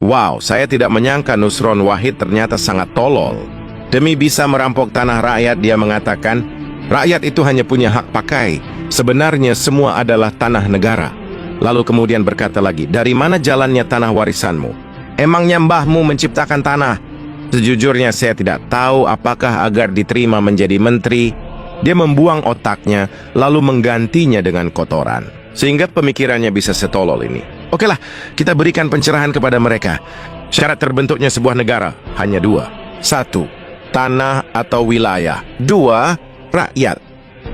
Wow, saya tidak menyangka Nusron Wahid ternyata sangat tolol. Demi bisa merampok tanah rakyat, dia mengatakan, rakyat itu hanya punya hak pakai. Sebenarnya semua adalah tanah negara. Lalu kemudian berkata lagi, dari mana jalannya tanah warisanmu? Emangnya mbahmu menciptakan tanah? Sejujurnya saya tidak tahu apakah agar diterima menjadi menteri, dia membuang otaknya lalu menggantinya dengan kotoran. Sehingga pemikirannya bisa setolol ini. Okelah, kita berikan pencerahan kepada mereka. Syarat terbentuknya sebuah negara hanya dua. Satu, tanah atau wilayah. Dua, rakyat.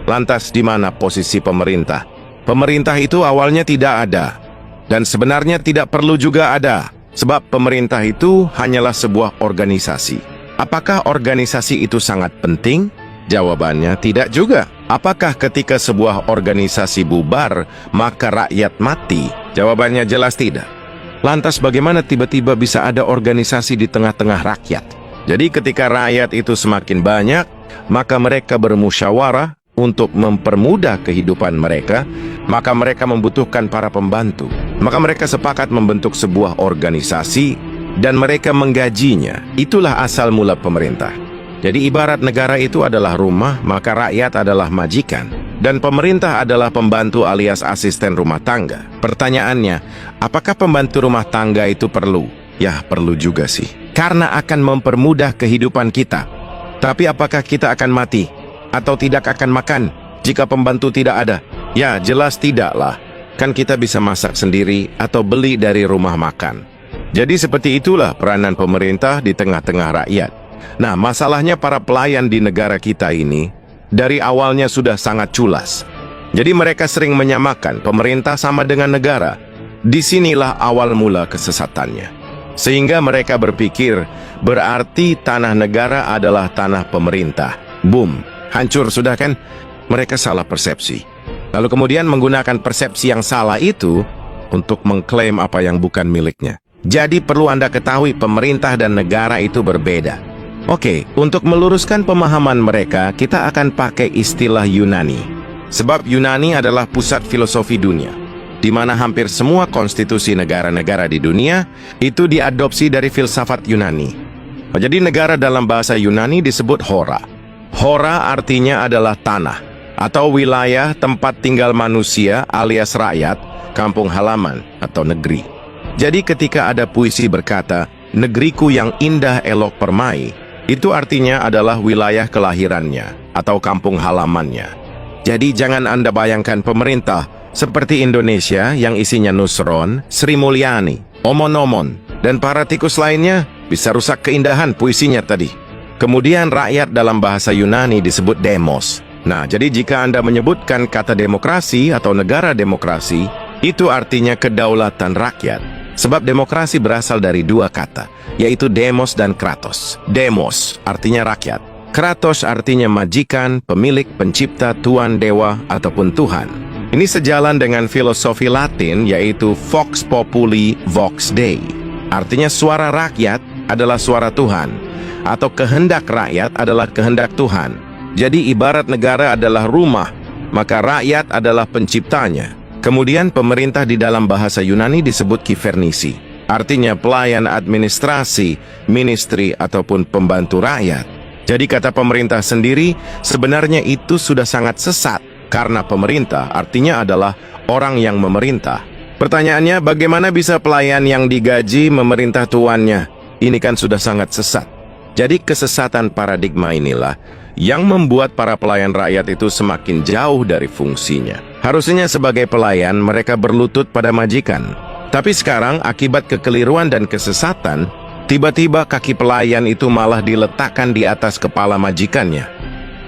Lantas di mana posisi pemerintah? Pemerintah itu awalnya tidak ada. Dan sebenarnya tidak perlu juga ada. Sebab pemerintah itu hanyalah sebuah organisasi. Apakah organisasi itu sangat penting? Jawabannya tidak juga. Apakah ketika sebuah organisasi bubar, maka rakyat mati? Jawabannya jelas tidak. Lantas bagaimana tiba-tiba bisa ada organisasi di tengah-tengah rakyat? Jadi ketika rakyat itu semakin banyak, maka mereka bermusyawarah untuk mempermudah kehidupan mereka, maka mereka membutuhkan para pembantu. Maka mereka sepakat membentuk sebuah organisasi dan mereka menggajinya. Itulah asal mula pemerintah. Jadi ibarat negara itu adalah rumah, maka rakyat adalah majikan. Dan pemerintah adalah pembantu alias asisten rumah tangga. Pertanyaannya, apakah pembantu rumah tangga itu perlu? Ya, perlu juga sih. Karena akan mempermudah kehidupan kita. Tapi apakah kita akan mati? Atau tidak akan makan jika pembantu tidak ada? Ya, jelas tidaklah. Kan kita bisa masak sendiri atau beli dari rumah makan. Jadi seperti itulah peranan pemerintah di tengah-tengah rakyat. Nah, masalahnya para pelayan di negara kita ini dari awalnya sudah sangat culas. Jadi mereka sering menyamakan pemerintah sama dengan negara. Disinilah awal mula kesesatannya. Sehingga mereka berpikir berarti tanah negara adalah tanah pemerintah. Boom, hancur sudah kan? Mereka salah persepsi. Lalu kemudian menggunakan persepsi yang salah itu untuk mengklaim apa yang bukan miliknya. Jadi perlu Anda ketahui pemerintah dan negara itu berbeda. Oke, untuk meluruskan pemahaman mereka, kita akan pakai istilah Yunani. Sebab Yunani adalah pusat filosofi dunia, di mana hampir semua konstitusi negara-negara di dunia itu diadopsi dari filsafat Yunani. Jadi negara dalam bahasa Yunani disebut hora. Hora artinya adalah tanah, atau wilayah tempat tinggal manusia alias rakyat, kampung halaman, atau negeri. Jadi ketika ada puisi berkata, negeriku yang indah elok permai, itu artinya adalah wilayah kelahirannya atau kampung halamannya. Jadi jangan Anda bayangkan pemerintah seperti Indonesia yang isinya Nusron, Sri Mulyani, Omon-Omon, dan para tikus lainnya bisa rusak keindahan puisinya tadi. Kemudian rakyat dalam bahasa Yunani disebut demos. Nah, jadi jika Anda menyebutkan kata demokrasi atau negara demokrasi, itu artinya kedaulatan rakyat. Sebab demokrasi berasal dari dua kata, yaitu demos dan kratos. Demos artinya rakyat. Kratos artinya majikan, pemilik, pencipta, tuan, dewa, ataupun Tuhan. Ini sejalan dengan filosofi Latin, yaitu Vox Populi, Vox Dei. Artinya suara rakyat adalah suara Tuhan, atau kehendak rakyat adalah kehendak Tuhan. Jadi ibarat negara adalah rumah, maka rakyat adalah penciptanya. Kemudian pemerintah di dalam bahasa Yunani disebut kifernisi. Artinya pelayan administrasi, ministry, ataupun pembantu rakyat. Jadi kata pemerintah sendiri, sebenarnya itu sudah sangat sesat. Karena pemerintah artinya adalah orang yang memerintah. Pertanyaannya, bagaimana bisa pelayan yang digaji memerintah tuannya? Ini kan sudah sangat sesat. Jadi kesesatan paradigma inilah yang membuat para pelayan rakyat itu semakin jauh dari fungsinya. Harusnya sebagai pelayan mereka berlutut pada majikan. Tapi sekarang akibat kekeliruan dan kesesatan, tiba-tiba kaki pelayan itu malah diletakkan di atas kepala majikannya.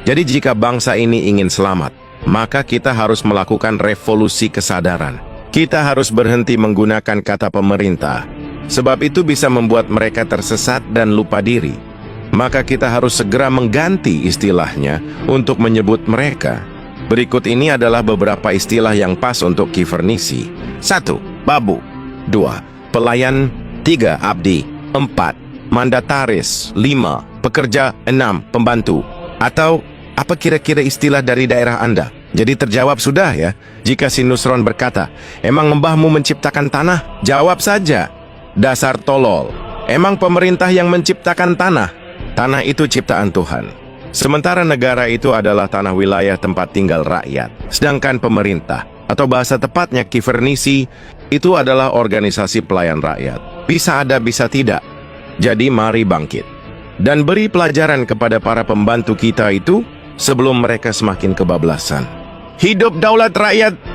Jadi jika bangsa ini ingin selamat, maka kita harus melakukan revolusi kesadaran. Kita harus berhenti menggunakan kata pemerintah, sebab itu bisa membuat mereka tersesat dan lupa diri. Maka kita harus segera mengganti istilahnya untuk menyebut mereka. Berikut ini adalah beberapa istilah yang pas untuk kifernisi. 1. Babu. 2. Pelayan. 3. Abdi. 4. Mandataris. 5. Pekerja. 6. Pembantu. Atau apa kira-kira istilah dari daerah Anda? Jadi terjawab sudah ya. Jika si Nusron berkata, emang mbahmu menciptakan tanah? Jawab saja. Dasar tolol. Emang pemerintah yang menciptakan tanah? Tanah itu ciptaan Tuhan. Sementara negara itu adalah tanah wilayah tempat tinggal rakyat. Sedangkan pemerintah, atau bahasa tepatnya Kivernisi, itu adalah organisasi pelayan rakyat. Bisa ada, bisa tidak. Jadi mari bangkit. Dan beri pelajaran kepada para pembantu kita itu sebelum mereka semakin kebablasan. Hidup daulat rakyat!